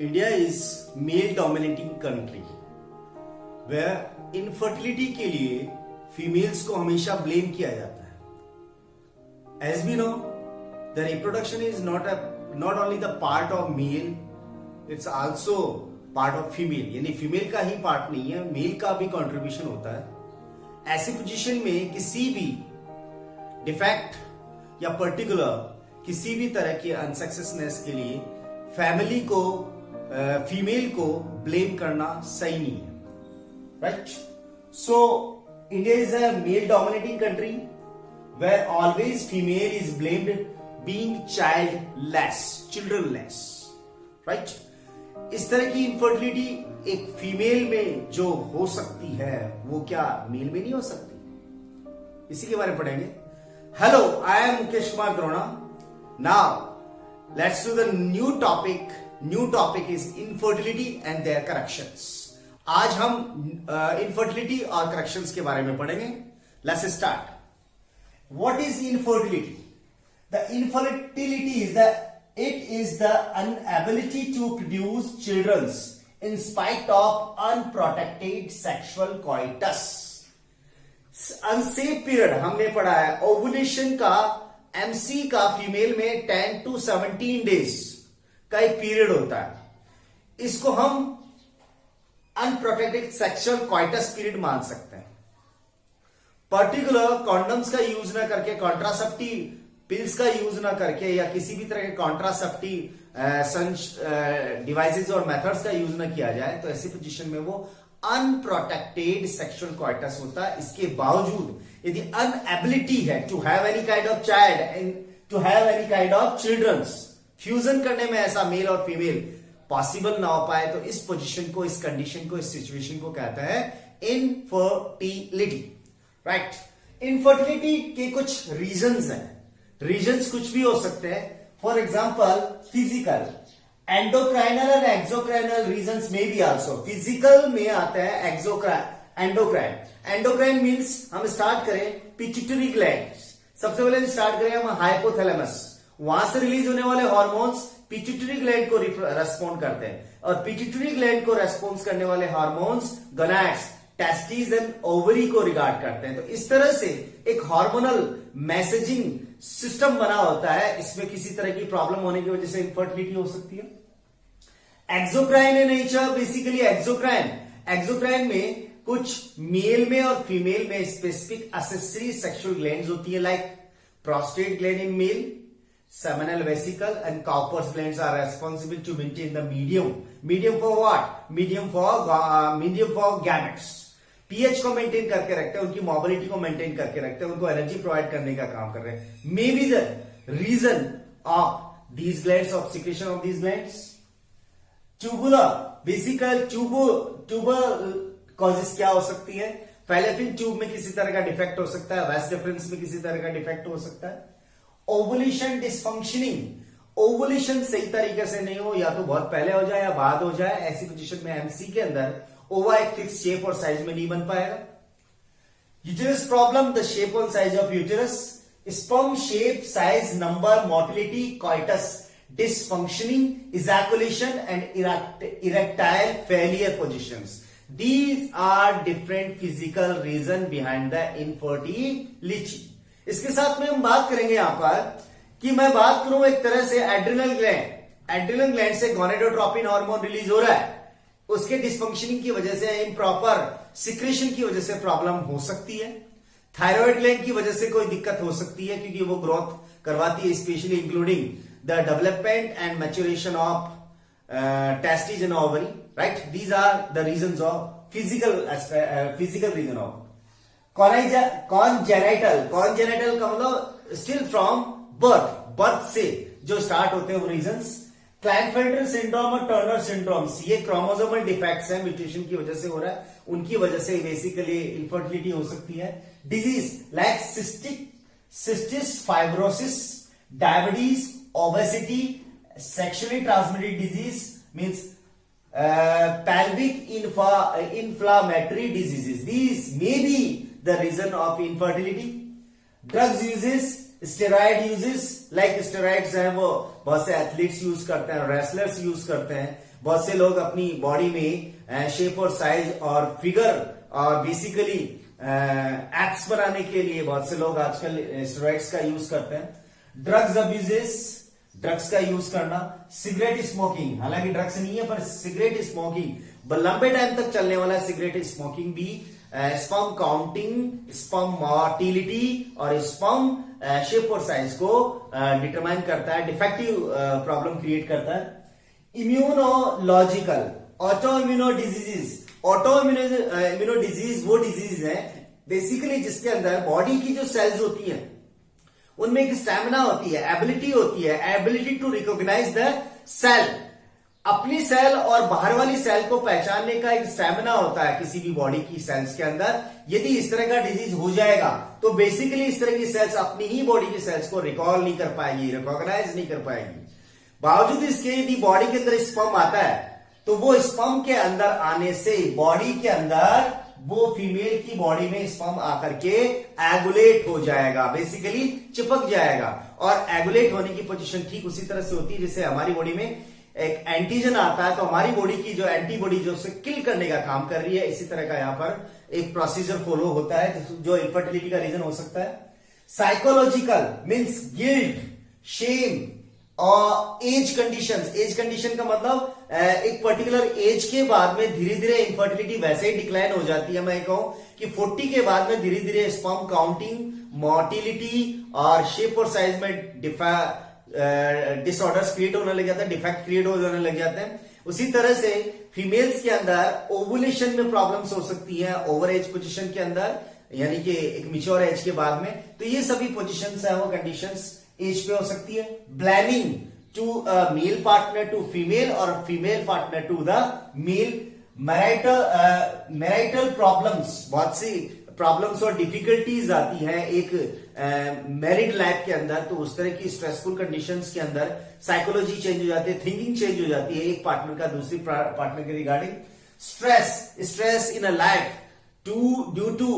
India is male dominating country where infertility के लिए females को हमेशा ब्लेम किया जाता है. As we know, the reproduction is not only the part of male, it's also part of female. यानी female का ही पार्ट नहीं है, मेल का भी कंट्रीब्यूशन होता है. ऐसी पोजीशन में किसी भी डिफेक्ट या पर्टिकुलर किसी भी तरह के अनसक्सेसनेस के लिए फैमिली को फीमेल को ब्लेम करना सही नहीं है. Right? So India is a male dominating country where always female is blamed being childless, childrenless. Right? इस तरह की इनफर्टिलिटी एक फीमेल में जो हो सकती है वो क्या मेल में नहीं हो सकती? इसी के बारे में पढ़ेंगे. Hello, I am Mukesh Kumar Drona. Now let's do the new topic. New topic is infertility and their corrections. आज हम इनफर्टिलिटी और करेक्शंस के बारे में पढ़ेंगे. Let's start. What is infertility? The infertility is the inability to produce children in spite of unprotected sexual coitus. Unsafe period हमने पढ़ा है. ओवुलेशन का एमसी का फीमेल में 10 to 17 डेज का एक पीरियड होता है. इसको हम अनप्रोटेक्टेड सेक्सुअल कॉइटस पीरियड मान सकते हैं. पर्टिकुलर कॉन्डम्स का यूज ना करके, कॉन्ट्रासेप्टिव पिल्स का यूज ना करके या किसी भी तरह के कॉन्ट्रासेप्टिव डिवाइसेस और मेथड्स का यूज ना किया जाए तो ऐसी पोजीशन में वो अनप्रोटेक्टेड सेक्सुअल कॉइटस होता है. इसके बावजूद यदि अनएबिलिटी है to have any kind of child and to have any kind of childrens, fusion करने में ऐसा मेल और फीमेल पॉसिबल ना हो पाए तो इस पोजीशन को, इस कंडीशन को, इस सिचुएशन को कहते हैं इनफर्टिलिटी. राइट? इनफर्टिलिटी के कुछ रीजंस हैं. रीजंस कुछ भी हो सकते हैं. For example physical, endocrinal and exocrinal reasons में भी आल्सो. फिजिकल में आता है एंडोक्राइन. एंडोक्राइन मींस हम स्टार्ट करें पिट्यूटरी ग्लैंड. सबसे पहले स्टार्ट करें हम हाइपोथैलेमस. वहां से रिलीज होने वाले हार्मोन्स पिट्यूटरी ग्लैंड को रेस्पॉन्ड करते हैं और पिट्यूटरी ग्लैंड को रेस्पॉन्स करने वाले hormones gonads, testis and ovary को रिगार्ड करते हैं. तो इस तरह से एक हार्मोनल मैसेजिंग सिस्टम बना होता है. इसमें किसी तरह की प्रॉब्लम होने की वजह से इनफर्टिलिटी हो सकती है. Exocrine in nature, basically exocrine में कुछ मेल में और फीमेल में स्पेसिफिक एक्सेसरी सेक्सुअल ग्लैंड्स होती है, like prostate gland in male, seminal vesicle and Cowper's glands are responsible to maintain the medium for what? Medium for gametes. pH को maintain करके रखते हैं, उनकी मोबिलिटी को मेंटेन करके रखते हैं, उनको एनर्जी प्रोवाइड करने का काम कर रहे हैं. May be the reason of these glands, of secretion of these glands. Tubular, vesicle tuber causes क्या हो सकती है? फैलोपियन ट्यूब में किसी तरह का डिफेक्ट हो सकता है, वास डिफरेंस में किसी तरह का डिफेक्ट हो सकता है. ओवुलेशन डिसफंक्शनिंग, ओवुलेशन सही तरीके से नहीं हो, या तो बहुत पहले हो जाए या बाद हो जाए. ऐसी पोजीशन में एमसी के अंदर ओवा एक फिक्स शेप और साइज में नहीं बन पाएगा. यूटेरस प्रॉब्लम, द शेप और size of uterus, sperm shape, size, number, motility, coitus dysfunctioning, ejaculation and erectile failure positions. These are different physical reason behind the infertility. इसके साथ में हम बात करेंगे यहां पर कि मैं बात करूं एक तरह से एड्रिनल ग्लैंड से गोनेडोट्रोपिन हार्मोन रिलीज हो रहा है, उसके डिसफंक्शनिंग की वजह से, इम्प्रॉपर सिक्रेशन की वजह से प्रॉब्लम हो सकती है. थायराइड ग्लैंड की वजह से कोई दिक्कत हो सकती है क्योंकि वो ग्रोथ करवाती है, specially including the development and maturation of testis and ovary. Right? These are the reasons of physical reason of congenital का मतलब स्टिल फ्रॉम बर्थ से जो स्टार्ट होते हैं वो रीजंस. क्लाइनफेल्टर सिंड्रोम और टर्नर सिंड्रोम्स, ये क्रोमोसोमल डिफेक्ट्स हैं, म्यूटेशन की वजह से हो रहा है, उनकी वजह से बेसिकली इनफर्टिलिटी हो सकती है. Disease like cystic fibrosis, diabetes, obesity, sexually transmitted disease means pelvic inflammatory diseases. These may be the reason of infertility. Drugs uses, steroid uses, like steroids हैं वो बहुत से एथलीट्स यूज करते हैं, रेसलर्स यूज करते हैं, बहुत से लोग अपनी बॉडी में शेप और साइज और फिगर और बेसिकली एप्स बनाने के लिए बहुत से लोग आजकल स्टेरॉइड्स का यूज करते हैं। ड्रग्स अब्यूजेस, ड्रग्स का यूज करना, सिगरेट स्मोकिंग, हालांकि ड्रग्स नहीं है पर सिगरेट स्मोकिंग लंबे टाइम तक चलने वाला सिगरेट स्मोकिंग भी स्पर्म काउंटिंग, स्पर्म मोटिलिटी और स्पर्म शेप और साइज को डिटरमाइन करता है, डिफेक्टिव प्रॉब्लम क्रिएट करता है। Immunological, auto immuno diseases, auto immuno disease वो डिजीज है बेसिकली जिसके अंदर बॉडी की जो सेल्स होती हैं उनमें एक स्टैमिना होती है, एबिलिटी होती है, ability to recognise the cell, अपनी सेल और बाहर वाली सेल को पहचानने का एक स्टैमिना होता है किसी भी बॉडी की सेल्स के अंदर। यदि इस तरह का डिजीज हो जाएगा तो बेसिकली इस तरह की सेल्स अपनी ही बॉडी की सेल्स को रिकॉल नहीं कर पाएगी, रिकॉग्नाइज नहीं कर पाएगी। बावजूद इसके यदि बॉडी के अंदर स्पर्म आता है तो वो स्पर्म के अंदर आने से बॉडी के अंदर वो फीमेल की बॉडी में स्पर्म आकर के एगुलेट हो जाएगा, बेसिकली चिपक जाएगा। और एगुलेट होने की पोजीशन ठीक उसी तरह से होती है जैसे हमारी बॉडी में एक एंटीजन आता है तो हमारी बॉडी की जो एंटीबॉडी जो उसे किल करने का काम कर रही है, इसी तरह का यहां पर एक प्रोसीजर फॉलो होता है जो इनफर्टिलिटी का रीजन हो सकता है। साइकोलॉजिकल मीन्स गिल्ट, शेम और एज कंडीशंस। एज कंडीशन का मतलब एक पर्टिकुलर एज के बाद में धीरे धीरे इंफर्टिलिटी वैसे ही डिक्लाइन हो जाती है। मैं कहूं कि 40 के बाद में धीरे धीरे स्पर्म काउंटिंग, मोटिलिटी और शेप और साइज में डिसऑर्डर्स क्रिएट होने लग जाता है, डिफेक्ट क्रिएट होने लग जाते हैं। उसी तरह से फीमेल्स के अंदर ओवुलेशन में प्रॉब्लम्स हो सकती हैं ओवर एज पोजीशन के अंदर, यानी कि एक मिच्योर एज के बाद में। तो ये सभी पोजीशंस है वो कंडीशंस एज पे हो सकती है। Blaming to male partner to female और female partner to the male. Marital problems, बहुत सी प्रॉब्लम्स और डिफिकल्टीज आती हैं एक मैरिड लाइफ के अंदर, तो उस तरह की स्ट्रेसफुल कंडीशंस के अंदर साइकोलॉजी चेंज हो जाती है, थिंकिंग चेंज हो जाती है एक पार्टनर का दूसरी पार्टनर के regarding. Stress in a life due to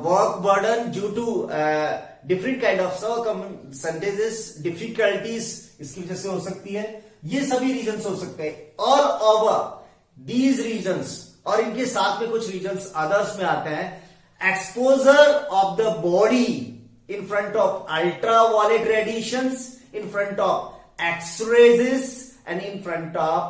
work burden, due to different kind of circumstances, difficulties इसकी वजह से हो सकती है। ये सभी रीजंस हो सकते हैं। ऑल ओवर दीज रीजंस, और इनके साथ में कुछ रीजंस अदर्स में आते हैं। Exposure of the body in front of ultraviolet radiations, in front of X-rays and in front of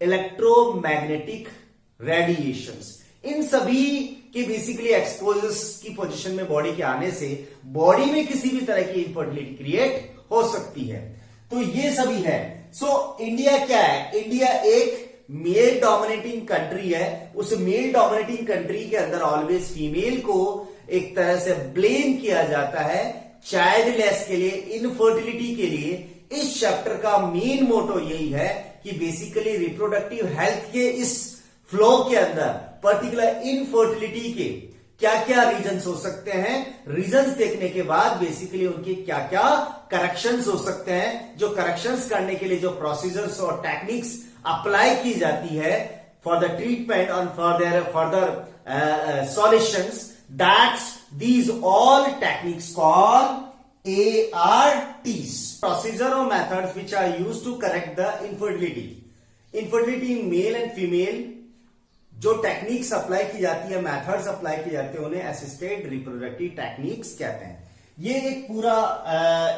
electromagnetic radiations। इन सभी के बेसिकली एक्सपोजर्स की पोजीशन में बॉडी के आने से बॉडी में किसी भी तरह की इंफर्टिलिटी क्रिएट हो सकती है। तो ये सभी है। सो इंडिया क्या है? इंडिया एक मेल डोमिनेटिंग कंट्री है। उस मेल डोमिनेटिंग कंट्री के अंदर ऑलवेज फीमेल को एक तरह से ब्लेम किया जाता है चाइल्डलेस के लिए, इनफर्टिलिटी के लिए। इस चैप्टर का मेन मोटो यही है कि बेसिकली रिप्रोडक्टिव हेल्थ के इस फ्लो के अंदर पर्टिकुलर इनफर्टिलिटी के क्या क्या रीजंस हो सकते हैं, रीजंस देखने के बाद बेसिकली उनके क्या क्या करेक्शंस हो सकते हैं, जो करेक्शंस करने के लिए जो प्रोसीजर्स और टेक्निक्स अप्लाई की जाती है फॉर द ट्रीटमेंट और for their further solutions, that's these all techniques called ARTs, procedure or methods which are used to correct the infertility in male and female। जो टेक्निक्स अप्लाई की जाती है, methods apply की जाती है, उन्हें assisted reproductive techniques कहते हैं। ये एक पूरा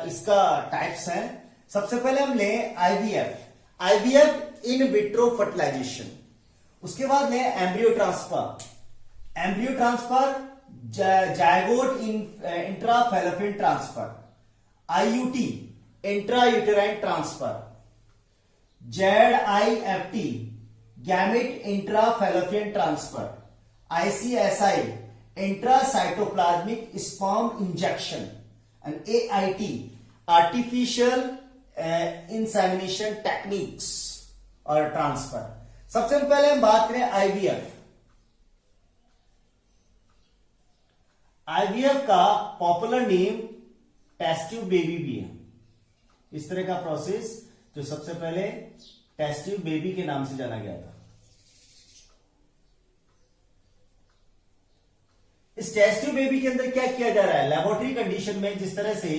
इसका टाइप्स है। सबसे पहले हम लें आईवीएफ इन विट्रो फर्टिलाइजेशन। उसके बाद लें embryo transfer, zygote intrafallopian transfer, IUT intra uterine transfer, ZIFT gamete intrafallopian transfer, ICSI intracytoplasmic sperm injection, and AIT artificial insemination techniques और ट्रांसफर। सबसे पहले हम बात करें आईवीएफ का popular name test tube baby भी है। इस तरह का प्रोसेस जो सबसे पहले टेस्ट ट्यूब बेबी के नाम से जाना गया था। इस टेस्ट ट्यूब बेबी के अंदर क्या किया जा रहा है? लेबोरेटरी कंडीशन में जिस तरह से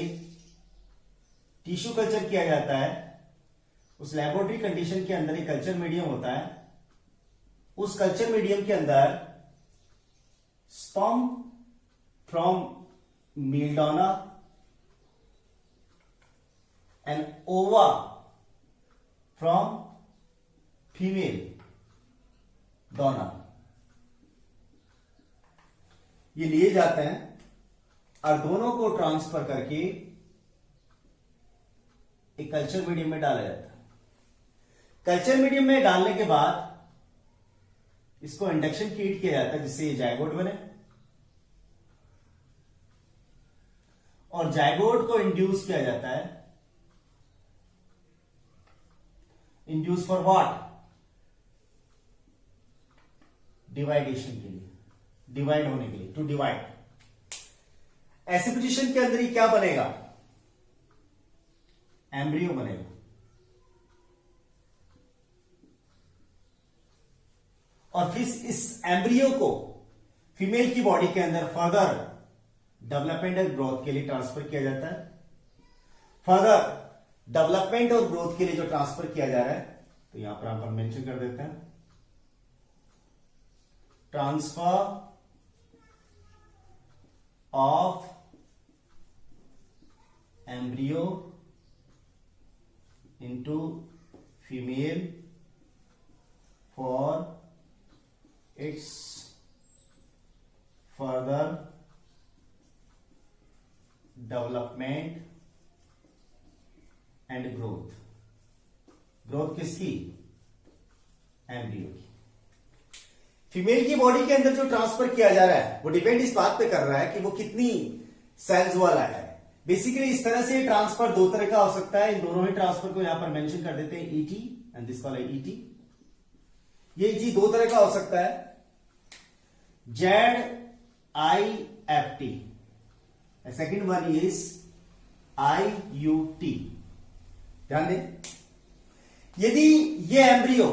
टिश्यू कल्चर किया जाता है उस लेबोरेटरी कंडीशन के अंदर एक कल्चर मीडियम होता है, उस कल्चर मीडियम के अंदर sperm from male donor and ova from female donor ये लिए जाते हैं और दोनों को ट्रांसफर करके एक कल्चर मीडियम में डाला जाता है। कल्चर मीडियम में डालने के बाद इसको इंडक्शन फीड किया जाता है जिससे ये जायगोट बने, और जायगोट को इंड्यूस किया जाता है। Induce for what? डिवाइडेशन के लिए, डिवाइड होने के लिए, टू डिवाइड। ऐसी पोजीशन के अंदर ही क्या बनेगा? एम्ब्रियो बनेगा। और फिर इस एम्ब्रियो को फीमेल की बॉडी के अंदर फर्दर डेवलपमेंट और ग्रोथ के लिए ट्रांसफर किया जाता है। फर्दर डेवलपमेंट और ग्रोथ के लिए जो ट्रांसफर किया जा रहा है, तो यहां पर हम मेंशन कर देते हैं, transfer of embryo into female for its further development and growth। Growth किसकी? एम्ब्रियो की। फीमेल की बॉडी के अंदर जो ट्रांसफर किया जा रहा है वो डिपेंड इस बात पे कर रहा है कि वो कितनी सेल्स वाला है। बेसिकली इस तरह से ट्रांसफर दो तरह का हो सकता है। इन दोनों ही ट्रांसफर को यहां पर मेंशन कर देते हैं ET and this called ET. ये ईटी दो तरह का हो सकता है, ZIFT, second one is IUT। ध्यान दें, यदि ये एम्ब्रियो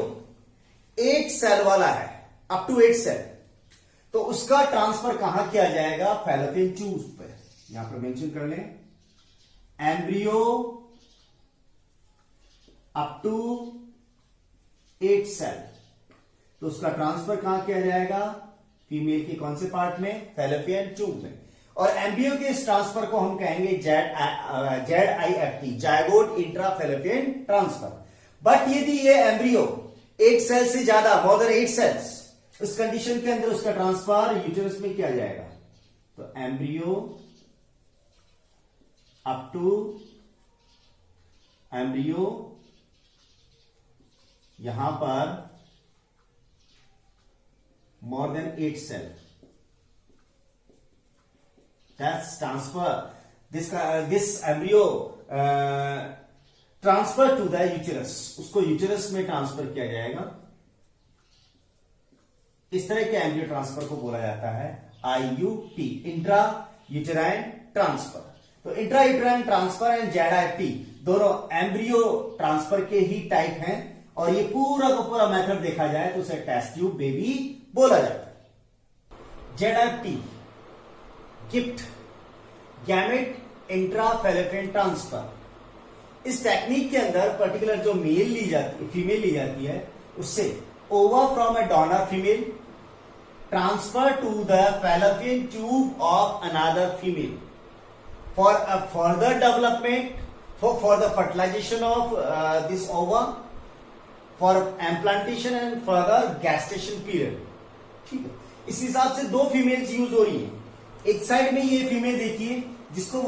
8 सेल वाला है, अप टू 8 सेल, तो उसका ट्रांसफर कहां किया जाएगा? फैलोपियन ट्यूब पर। यहां पर मेंशन कर लें, एम्ब्रियो अप टू 8 सेल, तो उसका ट्रांसफर कहां किया जाएगा? फीमेल के कौन से पार्ट में? फैलोपियन ट्यूब में। और एम्ब्रियो के इस ट्रांसफर को हम कहेंगे ZIFT, zygote intra fallopian transfer. But यदि ये एम्ब्रियो 8 सेल से ज्यादा, मोर देन 8 सेल्स, उस कंडीशन के अंदर उसका ट्रांसफर यूटेरस में किया जाएगा। तो एम्ब्रियो अप टू एम्ब्रियो यहां पर more than 8 cell, that's transfer this embryo transfer to the uterus, उसको यूटेरस में ट्रांसफर किया जाएगा। इस तरह के एम्ब्रियो ट्रांसफर को बोला जाता है IUT, इंट्रा यूटेराइन ट्रांसफर। तो intra uterine transfer and ZIFT दोनों एम्ब्रियो ट्रांसफर के ही टाइप हैं, और ये पूरा का पूरा मेथड देखा जाए तो उसे टेस्ट ट्यूब बेबी बोला जाता है। ZIFT, gift gamete intra fallopian transfer. इस टेक्निक के अंदर पर्टिकुलर जो मेल ली जाती है, फीमेल ली जाती है, उससे ova from a donor female transfer to the fallopian tube of another female for a further development, for the fertilization of this ova, for implantation and further gestation period. ठीक है, इस हिसाब से दो फीमेल्स यूज हो रही है। एक साइड में ये फीमेल देखिए जिसको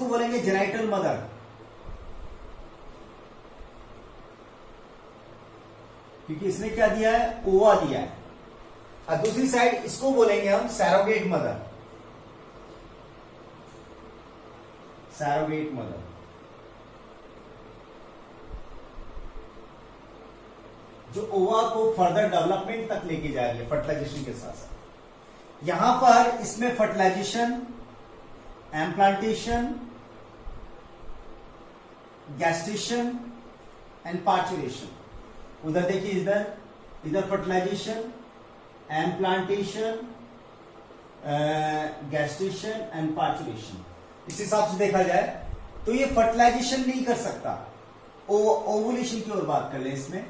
बोलेंगे जेनाइटल मदर, क्योंकि इसने क्या दिया है? ओवा दिया है। और दूसरी साइड इसको बोलेंगे हम सैरोगेट मदर, सैरोगेट मदर। जो ओवा को फर्दर डेवलपमेंट तक लेके जा रही है फर्टिलाइजेशन के साथ साथ। यहां पर इसमें फर्टिलाइजेशन, एम्प्लांटेशन, गैस्टेशन एंड पार्चुरेशन। उधर देखिए, इधर फर्टिलाइजेशन, एम्प्लांटेशन, गैस्टेशन एंड पार्चुरेशन। इस हिसाब से देखा जाए तो ये फर्टिलाइजेशन नहीं कर सकता, ओवुलेशन की ओर बात कर ले। इसमें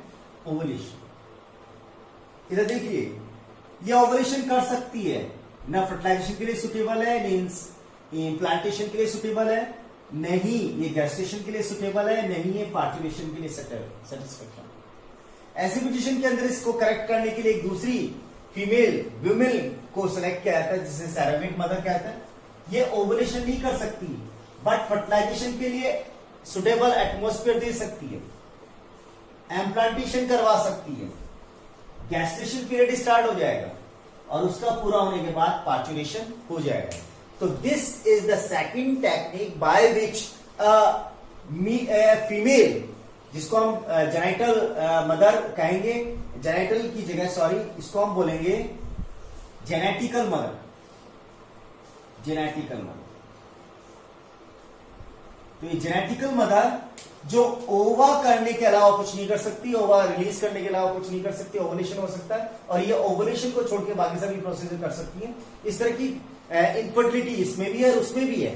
ओवुलेशन, इधर देखिए, ये ओवुलेशन कर सकती है, ना फर्टिलाइजेशन के लिए सुटेबल है, नहीं इम्प्लांटेशन के लिए सुटेबल है, नहीं ये गैस्ट्रेशन के लिए सुटेबल है, नहीं ये पार्टिवेशन के लिए सेटिस्फेक्शन। ऐसी पोजीशन के अंदर इसको करेक्ट करने के लिए एक दूसरी फीमेल वुमेन को सिलेक्ट किया जाता है, जिसे सैरोगेट मदर कहते हैं। ये ओवुलेशन नहीं कर सकती, बट फर्टिलाइजेशन के लिए सुटेबल एटमॉस्फेयर दे सकती है, एम्प्लांटेशन करवा सकती है, गैस्ट्रेशन पीरियड स्टार्ट हो जाएगा और उसका पूरा होने के बाद पार्चुरेशन हो जाएगा। तो this is the second technique by which female, जिसको हम जेनाइटल मदर कहेंगे, जेनाइटल की जगह सॉरी इसको हम बोलेंगे जेनेटिकल मदर, जेनेटिकल मदर। तो ये जेनेटिकल मदर जो ओवा करने के अलावा कुछ नहीं कर सकती, ओवा रिलीज करने के अलावा कुछ नहीं कर सकती, ओवुलेशन हो सकता है और ये ओवुलेशन को छोड़ के बाकी सभी प्रोसेस कर सकती है। इस तरह की इनफर्टिलिटी इसमें भी है और उसमें भी है।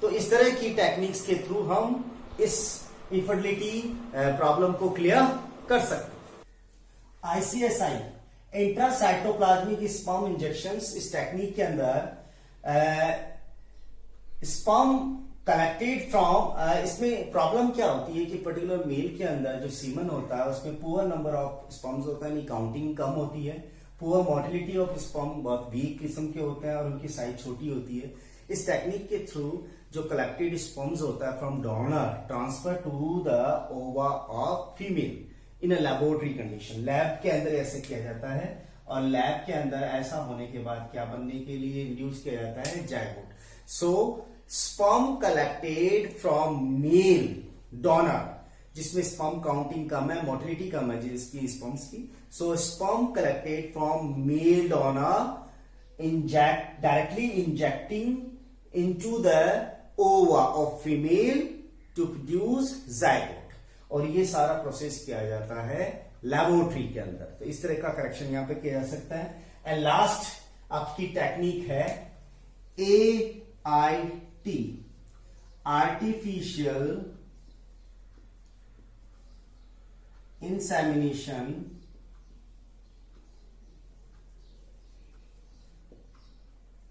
तो इस तरह की टेक्निक्स के थ्रू हम इस इनफर्टिलिटी प्रॉब्लम को क्लियर कर सकते हैं। आईसीएसआई, इंट्रासाइटोप्लाज्मिक स्पर्म इंजेक्शंस, इस टेक्निक के अंदर स्पर्म कलेक्टेड फ्रॉम, इसमें प्रॉब्लम क्या होती है कि पर्टिकुलर मेल के अंदर जो सीमन होता है उसमें पुअर नंबर ऑफ स्पर्म्स होता है, काउंटिंग कम होती है, पुअर मोटिलिटी ऑफ स्पर्म बहुत वीक किस्म के होते हैं और उनकी साइज छोटी होती है। इस टेक्निक के थ्रू जो कलेक्टेड स्पर्म्स होता है from donor transfer to the ova of female in a laboratory condition, lab के अंदर ऐसे किया जाता है और लैब के अंदर ऐसा होने के बाद क्या बनने के लिए इंड्यूस किया जाता है, zygote. So sperm collected from male donor, जिसमें स्पर्म काउंटिंग कम है, मोटिलिटी कम है जिसकी स्पर्म्स की, so sperm collected from male donor inject directly injecting into the ova of female to produce zygote, और ये सारा प्रोसेस किया जाता है लेबोरेटरी के अंदर। तो इस तरह का करेक्शन यहां पे किया जा सकता है। एंड लास्ट आपकी टेक्निक है AIT, artificial insemination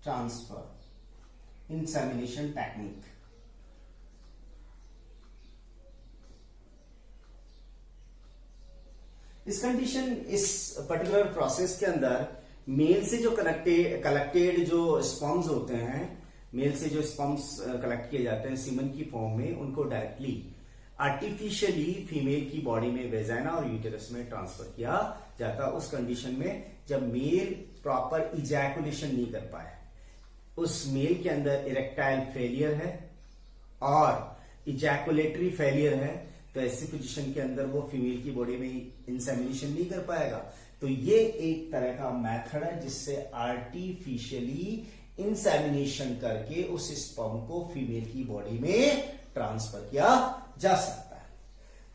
transfer, insemination technique. इस कंडीशन, इस पर्टिकुलर प्रोसेस के अंदर मेल से जो कलेक्टेड जो स्पर्म्स होते हैं, मेल से जो स्पर्म्स कलेक्ट किए जाते हैं सीमन की फॉर्म में, उनको डायरेक्टली आर्टिफिशियली फीमेल की बॉडी में वेजाइना और यूटेरस में ट्रांसफर किया जाता है। उस कंडीशन में जब मेल प्रॉपर इजैकुलेशन नहीं कर पाए, उस मेल के अंदर इरेक्टाइल फेलियर है और इजैकुलेटरी फेलियर है, तो ऐसी पोजीशन के अंदर वो फीमेल की बॉडी में इंसेमिनेशन नहीं कर पाएगा। तो ये एक तरह का मेथड है जिससे आर्टिफिशियली इंसेमिनेशन करके उस स्पर्म को फीमेल की बॉडी में ट्रांसफर किया जा सकता है।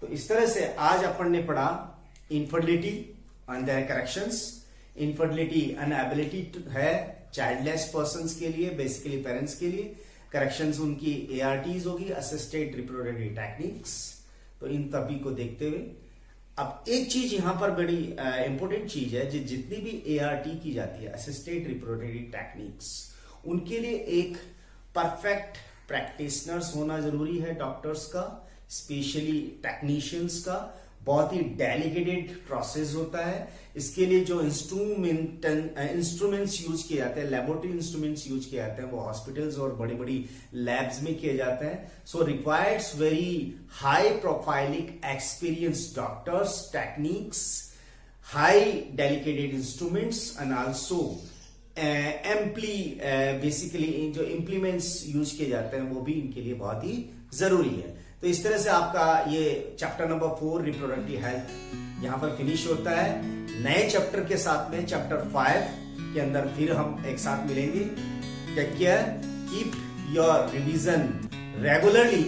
तो इस तरह से आज अपन ने पढ़ा infertility and their corrections. Infertility inability है चाइल्डलेस पर्संस के लिए, बेसिकली पेरेंट्स के लिए। करेक्शंस उनकी ARTs होगी, असिस्टेड रिप्रोडक्टिव टेक्निक्स। तो इन सभी को देखते हुए अब एक चीज यहां पर बड़ी इंपॉर्टेंट चीज है, जितनी भी ART की जाती है, असिस्टेड रिप्रोडक्टिव टेक्निक्स, उनके लिए एक परफेक्ट प्रैक्टिशनर्स होना जरूरी है, डॉक्टर्स का, स्पेशली टेक्नीशियंस का। बहुत ही डेलिकेटेड प्रोसेस होता है। इसके लिए जो इंस्ट्रूमेंट्स यूज किए जाते हैं, लेबोरेटरी इंस्ट्रूमेंट्स यूज किए जाते हैं, वो हॉस्पिटल्स और बड़ी बड़ी लैब्स में किए जाते हैं। So requireds very high prolific experience doctors, techniques, high delicated instruments and also basically जो इम्प्लीमेंट्स यूज किए जाते हैं वो भी इनके लिए बहुत ही जरूरी है। तो इस तरह से आपका ये चैप्टर नंबर 4 रिप्रोडक्टिव हेल्थ यहां पर फिनिश होता है। नए चैप्टर के साथ में चैप्टर 5 के अंदर फिर हम एक साथ मिलेंगे। Take care, keep your revision regularly